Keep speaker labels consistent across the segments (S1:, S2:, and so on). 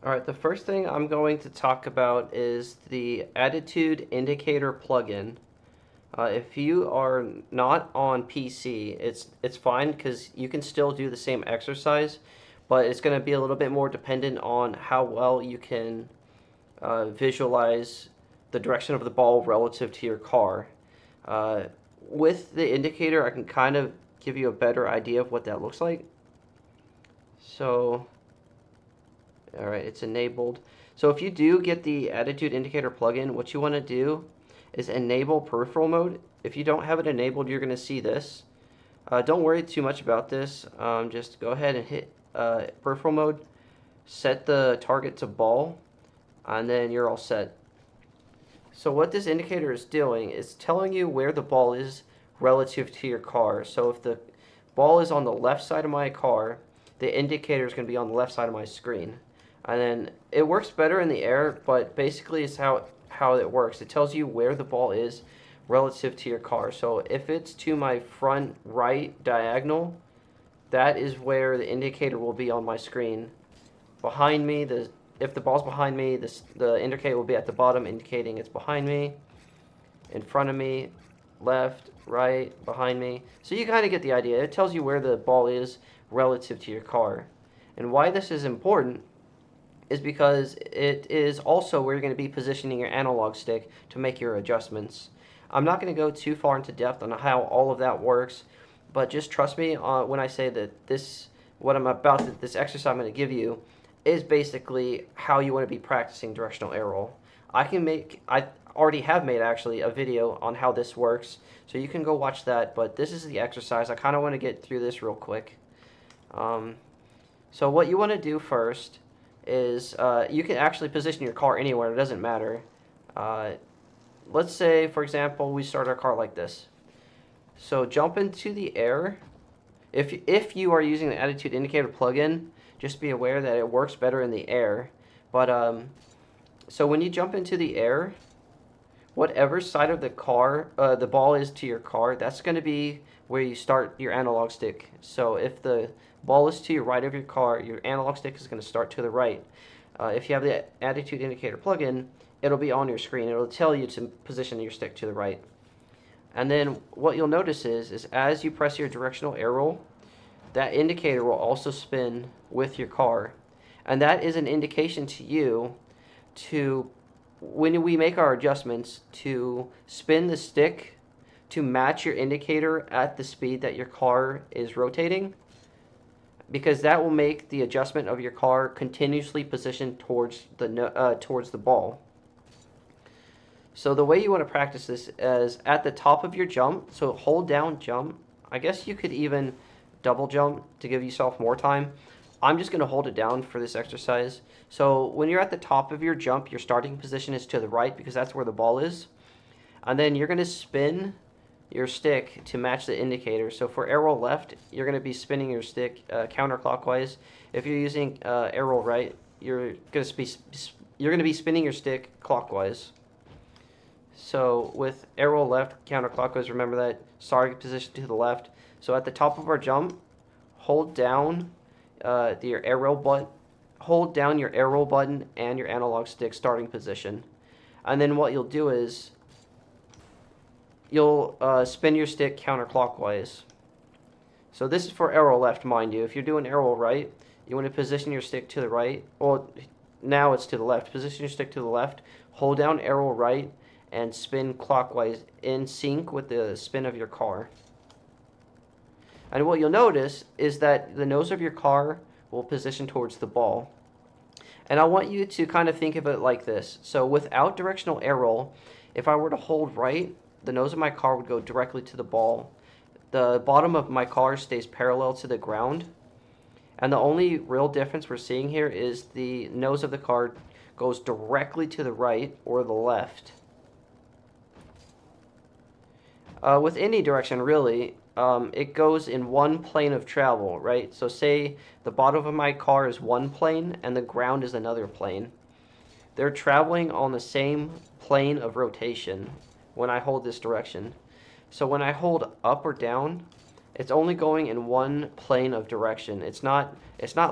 S1: Alright, the first thing I'm going to talk about is the attitude indicator plugin. If you are not on PC, it's fine because you can still do the same exercise, but it's going to be a little bit more dependent on how well you can visualize the direction of the ball relative to your car. Uh, with the indicator, I can kind of give you a better idea of what that looks like. So, alright, it's enabled. So if you do get the attitude indicator plugin, what you want to do is enable peripheral mode. If you don't have it enabled, you're going to see this. Don't worry too much about this. Just go ahead and hit peripheral mode, set the target to ball, and then you're all set. So what this indicator is doing is telling you where the ball is relative to your car. So if the ball is on the left side of my car, the indicator is going to be on the left side of my screen. And then it works better in the air, but basically it's how it works. It tells you where the ball is relative to your car. So if it's to my front right diagonal, that is where the indicator will be on my screen. Behind me, if the ball's behind me, the indicator will be at the bottom, indicating it's behind me. In front of me, left, right, behind me. So you kind of get the idea. It tells you where the ball is relative to your car. And why this is important is because it is also where you're going to be positioning your analog stick to make your adjustments. I'm not going to go too far into depth on how all of that works, but just trust me when I say that this exercise I'm going to give you is basically how you want to be practicing directional air roll. I already have made actually a video on how this works, so you can go watch that, but this is the exercise. I kind of want to get through this real quick. So what you want to do first is you can actually position your car anywhere. It doesn't matter. Let's say, for example, we start our car like this. So jump into the air. If you are using the attitude indicator plugin, just be aware that it works better in the air. But so when you jump into the air, whatever side of the car the ball is to your car, that's going to be where you start your analog stick. So if the ball is to your right of your car, your analog stick is going to start to the right. If you have the attitude indicator plugin, it'll be on your screen. It'll tell you to position your stick to the right. And then what you'll notice is as you press your directional air roll, that indicator will also spin with your car. And that is an indication to you to, when we make our adjustments, to spin the stick to match your indicator at the speed that your car is rotating, because that will make the adjustment of your car continuously positioned towards the ball. So the way you want to practice this is at the top of your jump, so hold down jump. I guess you could even double jump to give yourself more time. I'm just going to hold it down for this exercise. So when you're at the top of your jump, your starting position is to the right because that's where the ball is. And then you're going to spin your stick to match the indicator. So for air roll left, you're going to be spinning your stick counterclockwise. If you're using air roll right, you're going to be spinning your stick clockwise. So with air roll left counterclockwise, remember that starting position to the left. So at the top of our jump, hold down your air roll button. Hold down your air roll button and your analog stick starting position. And then what you'll do is you'll spin your stick counterclockwise. So this is for air roll left, mind you. If you're doing air roll right, you want to position your stick to the right. Well, now it's to the left. Position your stick to the left. Hold down air roll right and spin clockwise in sync with the spin of your car. And what you'll notice is that the nose of your car will position towards the ball. And I want you to kind of think of it like this. So without directional air roll, if I were to hold right, the nose of my car would go directly to the ball. The bottom of my car stays parallel to the ground. And the only real difference we're seeing here is the nose of the car goes directly to the right or the left. With any direction, really, it goes in one plane of travel, right? So say the bottom of my car is one plane and the ground is another plane. They're traveling on the same plane of rotation when I hold this direction. So when I hold up or down, It's only going in one plane of direction. It's not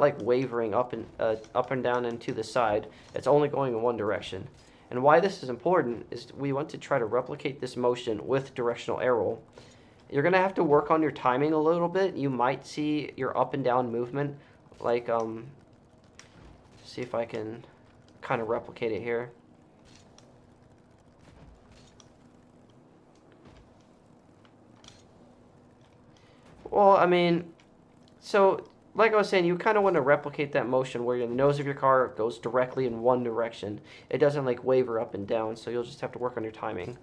S1: like wavering up and down and to the side. It's only going in one direction. And why this is important is we want to try to replicate this motion with directional air roll. You're going to have to work on your timing a little bit. You might see your up and down movement, like, see if I can kind of replicate it here. Well, I mean, so like I was saying, you kind of want to replicate that motion where the nose of your car goes directly in one direction. It doesn't like waver up and down, so you'll just have to work on your timing.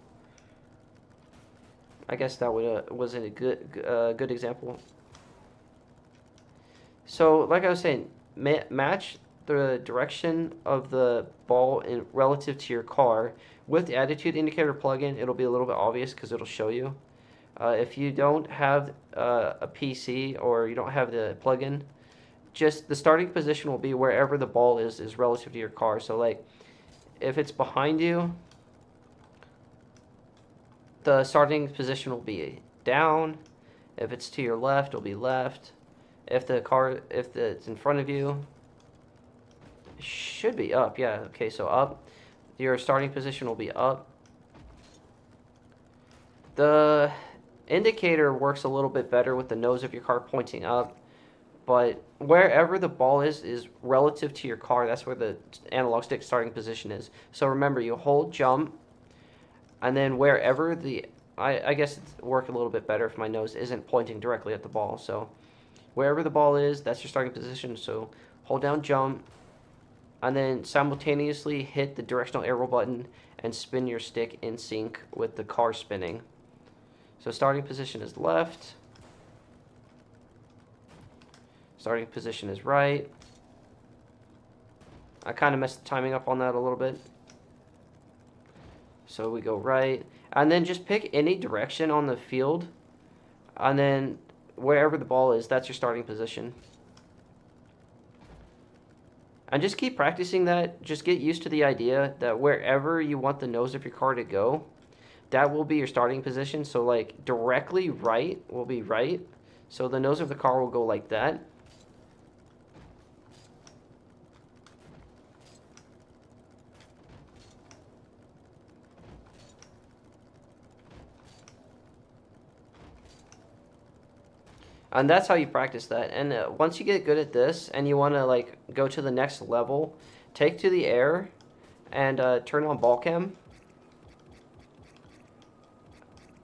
S1: I guess that wasn't a good example. So like I was saying, match the direction of the ball in relative to your car. With the attitude indicator plug-in, it'll be a little bit obvious because it'll show you. If you don't have a PC or you don't have the plug-in, just the starting position will be wherever the ball is relative to your car. So like if it's behind you, the starting position will be down. If it's to your left, it'll be left. If it's in front of you, it should be up. Yeah, okay, so up. Your starting position will be up. The indicator works a little bit better with the nose of your car pointing up, but wherever the ball is relative to your car, that's where the analog stick starting position is. So remember, you hold jump, and then wherever I guess it work a little bit better if my nose isn't pointing directly at the ball. So wherever the ball is, that's your starting position. So hold down jump, and then simultaneously hit the directional air roll button and spin your stick in sync with the car spinning. So starting position is left. Starting position is right. I kind of messed the timing up on that a little bit. So we go right. And then just pick any direction on the field. And then wherever the ball is, that's your starting position. And just keep practicing that. Just get used to the idea that wherever you want the nose of your car to go, that will be your starting position. So like directly right will be right. So the nose of the car will go like that. And that's how you practice that. And once you get good at this and you want to like go to the next level, take to the air and turn on ball cam.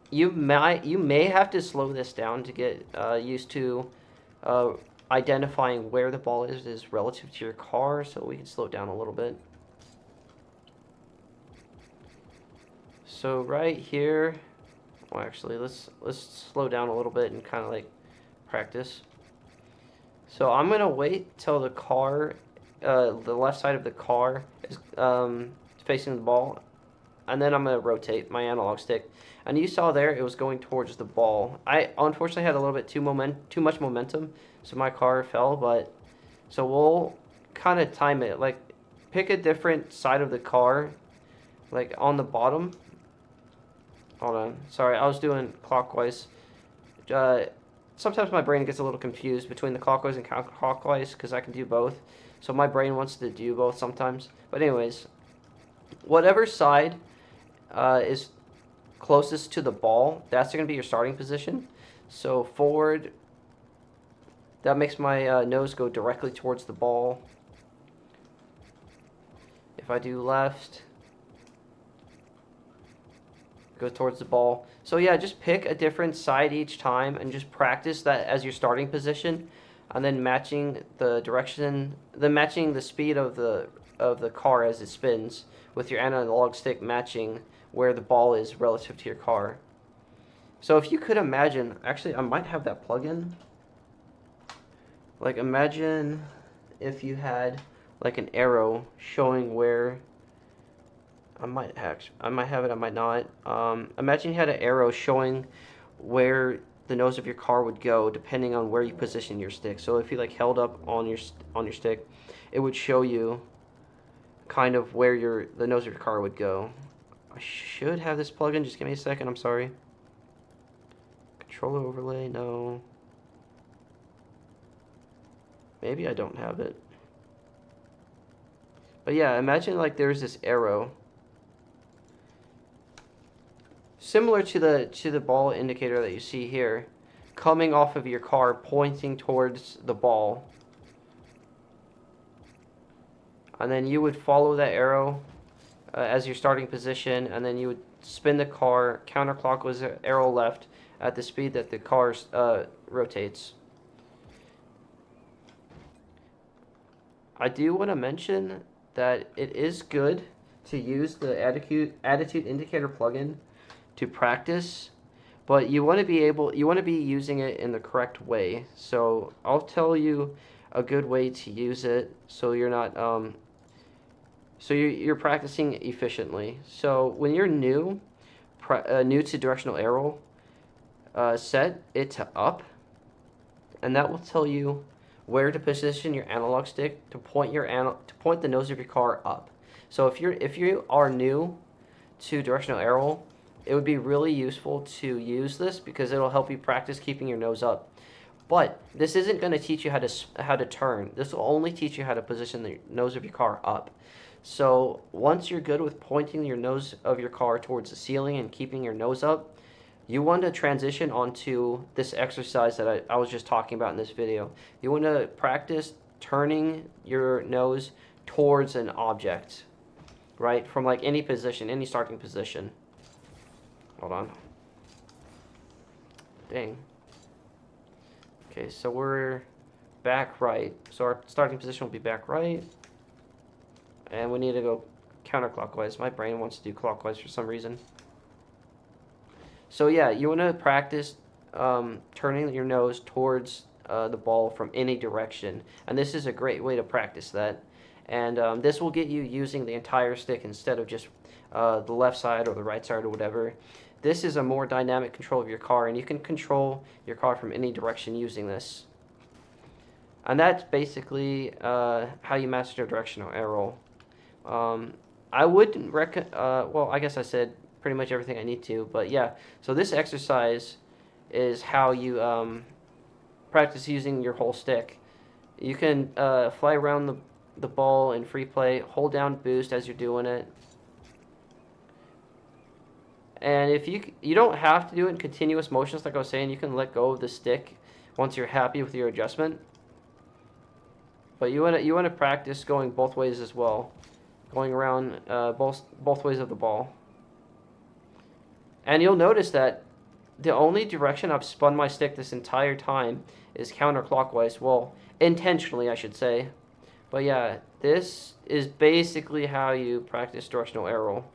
S1: You may have to slow this down to get used to identifying where the ball is relative to your car, so we can slow it down a little bit. So right here, well actually let's slow down a little bit and kind of like practice. So I'm gonna wait till the car, the left side of the car is facing the ball, and then I'm gonna rotate my analog stick. And you saw there it was going towards the ball. I unfortunately had a little bit too much momentum, so my car fell. But so we'll kind of time it. Like pick a different side of the car, like on the bottom. Hold on, sorry, I was doing clockwise. Sometimes my brain gets a little confused between the clockwise and counterclockwise because I can do both. So my brain wants to do both sometimes. But anyways, whatever side is closest to the ball, that's going to be your starting position. So forward, that makes my nose go directly towards the ball. If I do left, go towards the ball. So yeah, just pick a different side each time and just practice that as your starting position, and then matching the direction, then matching the speed of the car as it spins with your analog stick matching where the ball is relative to your car. So if you could imagine, actually I might have that plug-in. Like imagine if you had like an arrow showing where, I might have it, I might not. Imagine you had an arrow showing where the nose of your car would go depending on where you position your stick. So if you like held up on your stick, it would show you kind of where the nose of your car would go. I should have this plug-in. Just give me a second. I'm sorry. controller overlay, no. Maybe I don't have it. But yeah, imagine like there's this arrow. Similar to the ball indicator that you see here, coming off of your car, pointing towards the ball. And then you would follow that arrow as your starting position, and then you would spin the car counterclockwise, arrow left, at the speed that the car rotates. I do want to mention that it is good to use the attitude indicator plugin to practice, but you want to be using it in the correct way. So I'll tell you a good way to use it so you're not so you're practicing efficiently. So when you're new to directional air roll, set it to up, and that will tell you where to position your analog stick to point the nose of your car up. So if you are new to directional air roll, it would be really useful to use this because it'll help you practice keeping your nose up. But this isn't going to teach you how to turn. This will only teach you how to position the nose of your car up. So once you're good with pointing your nose of your car towards the ceiling and keeping your nose up, you want to transition onto this exercise that I was just talking about in this video. You want to practice turning your nose towards an object, right? From like any position, any starting position. Hold on. Dang. Okay, so we're back right. So our starting position will be back right. And we need to go counterclockwise. My brain wants to do clockwise for some reason. So yeah, you want to practice turning your nose towards the ball from any direction. And this is a great way to practice that. And this will get you using the entire stick instead of just the left side or the right side or whatever. This is a more dynamic control of your car, and you can control your car from any direction using this. And that's basically how you master directional air roll. I wouldn't well, I guess I said pretty much everything I need to, but yeah. So this exercise is how you practice using your whole stick. You can fly around the ball in free play, hold down boost as you're doing it. And if you don't have to do it in continuous motions like I was saying, you can let go of the stick once you're happy with your adjustment. But you want to practice going both ways as well, going around both ways of the ball. And you'll notice that the only direction I've spun my stick this entire time is counterclockwise. Well, intentionally, I should say. But yeah, this is basically how you practice directional air roll.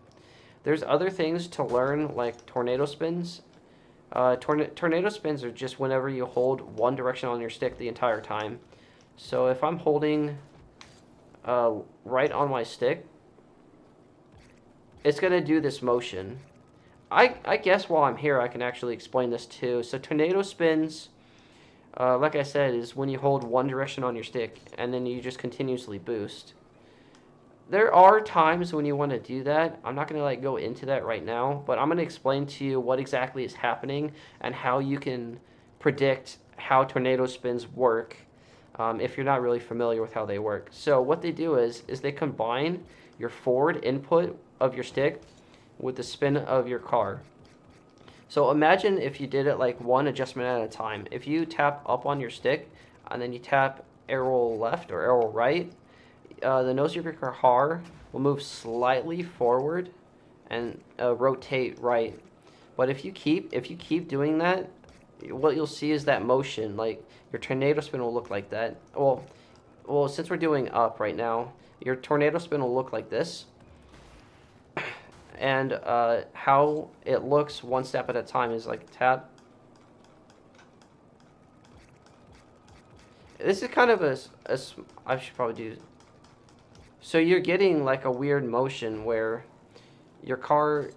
S1: There's other things to learn, like tornado spins. Tornado spins are just whenever you hold one direction on your stick the entire time. So if I'm holding right on my stick, it's going to do this motion. I guess while I'm here, I can actually explain this too. So tornado spins, like I said, is when you hold one direction on your stick and then you just continuously boost. There are times when you want to do that. I'm not going to go into that right now, but I'm going to explain to you what exactly is happening and how you can predict how tornado spins work if you're not really familiar with how they work. So what they do is they combine your forward input of your stick with the spin of your car. So imagine if you did it like one adjustment at a time. If you tap up on your stick and then you tap air roll left or air roll right, the nose of your car will move slightly forward and rotate right. But if you keep doing that, what you'll see is that motion. Like your tornado spin will look like that. Well, since we're doing up right now, your tornado spin will look like this. And how it looks one step at a time is like tap. This is kind of I should probably do. So you're getting like a weird motion where your car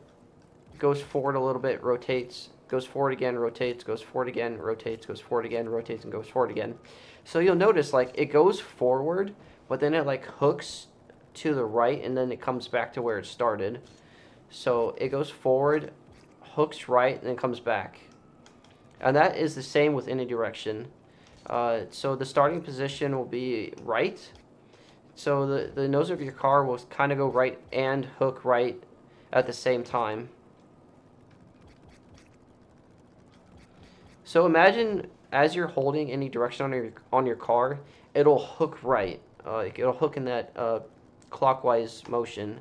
S1: goes forward a little bit, rotates, goes forward again, rotates, goes forward again, rotates, goes forward again, rotates, and goes forward again. So you'll notice like it goes forward, but then it like hooks to the right, and then it comes back to where it started. So it goes forward, hooks right, and then comes back. And that is the same with any direction. So the starting position will be right. So the nose of your car will kind of go right and hook right at the same time. So imagine as you're holding any direction on your car, it'll hook right. It'll hook in that clockwise motion.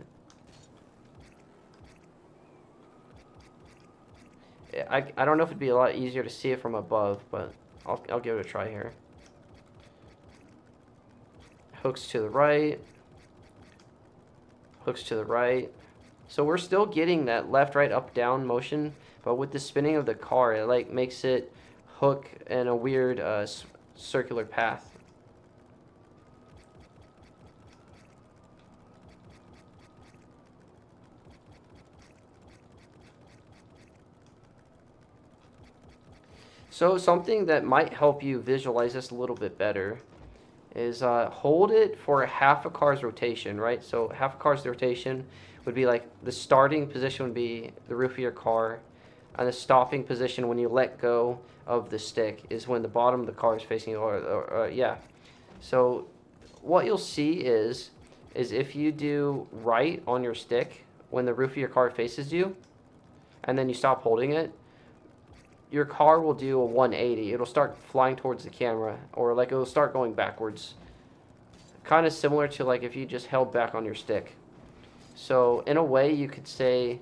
S1: I don't know if it'd be a lot easier to see it from above, but I'll give it a try here. Hooks to the right. Hooks to the right. So we're still getting that left, right, up, down motion, but with the spinning of the car, it like makes it hook in a weird circular path. So something that might help you visualize this a little bit better is hold it for half a car's rotation, right? So half a car's rotation would be like the starting position would be the roof of your car, and the stopping position when you let go of the stick is when the bottom of the car is facing you. Yeah. So what you'll see is if you do right on your stick when the roof of your car faces you, and then you stop holding it, your car will do a 180. It'll start flying towards the camera, or like it'll start going backwards. Kind of similar to like if you just held back on your stick. So in a way, you could say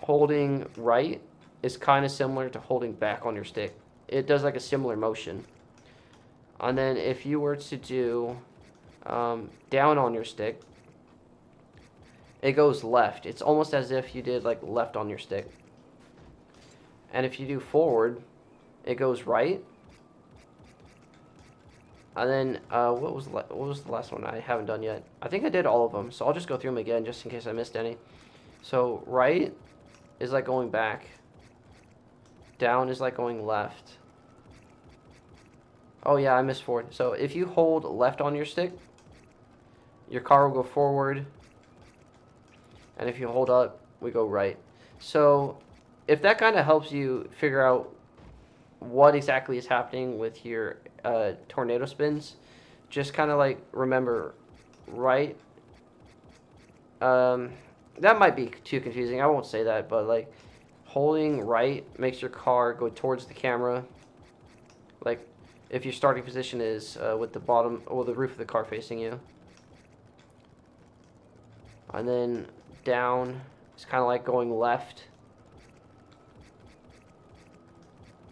S1: holding right is kind of similar to holding back on your stick. It does like a similar motion. And then if you were to do down on your stick, it goes left. It's almost as if you did like left on your stick. And if you do forward, it goes right. And then what was the last one I haven't done yet? I think I did all of them, so I'll just go through them again just in case I missed any. So right is like going back. Down is like going left. Oh yeah, I missed forward. So if you hold left on your stick, your car will go forward. And if you hold up, we go right. So if that kind of helps you figure out what exactly is happening with your tornado spins, just kind of like remember right. That might be too confusing. I won't say that, but like holding right makes your car go towards the camera. Like if your starting position is with the bottom or the roof of the car facing you. And then down is kind of like going left.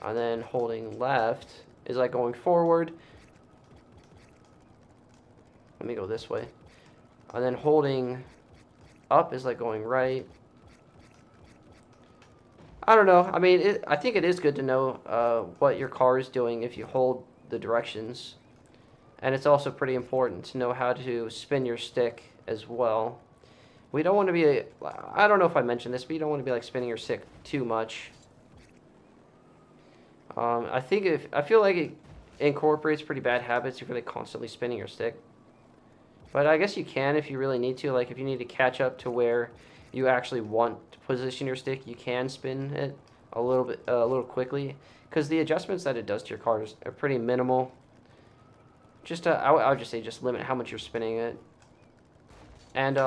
S1: And then holding left is like going forward. Let me go this way. And then holding up is like going right. I don't know. I mean, I think it is good to know what your car is doing if you hold the directions. And it's also pretty important to know how to spin your stick as well. We don't want to be, I don't know if I mentioned this, but you don't want to be like spinning your stick too much. I feel like it incorporates pretty bad habits if you're like constantly spinning your stick. But I guess you can if you really need to. Like if you need to catch up to where you actually want to position your stick, you can spin it a little quickly, because the adjustments that it does to your car are pretty minimal. Just I would just say just limit how much you're spinning it. And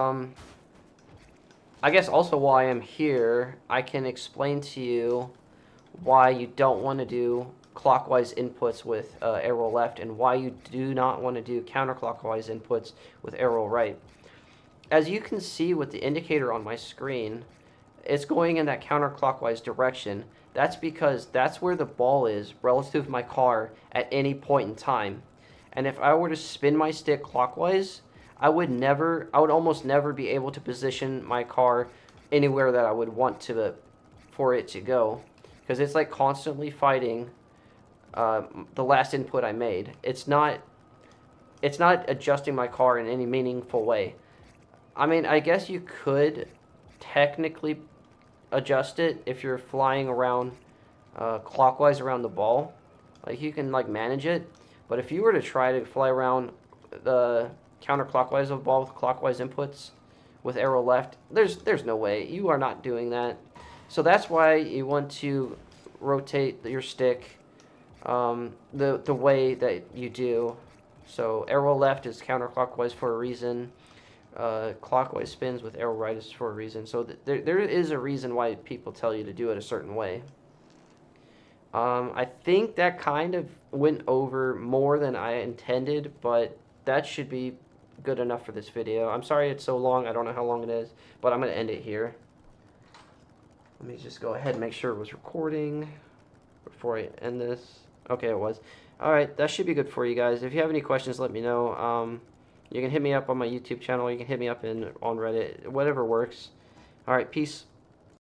S1: I guess also while I am here, I can explain to you why you don't want to do clockwise inputs with air roll left, and why you do not want to do counterclockwise inputs with air roll right. As you can see with the indicator on my screen, it's going in that counterclockwise direction. That's because that's where the ball is relative to my car at any point in time. And if I were to spin my stick clockwise, I would almost never be able to position my car anywhere that I would want for it to go. Because it's like constantly fighting the last input I made. It's not adjusting my car in any meaningful way. I mean, I guess you could technically adjust it if you're flying around clockwise around the ball. Like you can like manage it. But if you were to try to fly around the counterclockwise of the ball with clockwise inputs with air roll left, there's no way. You are not doing that. So that's why you want to rotate your stick the way that you do. So air roll left is counterclockwise for a reason. Clockwise spins with air roll right is for a reason. So there is a reason why people tell you to do it a certain way. I think that kind of went over more than I intended, but that should be good enough for this video. I'm sorry it's so long. I don't know how long it is, but I'm going to end it here. Let me just go ahead and make sure it was recording before I end this. Okay, it was. Alright, that should be good for you guys. If you have any questions, let me know. You can hit me up on my YouTube channel. You can hit me up on Reddit. Whatever works. Alright, peace.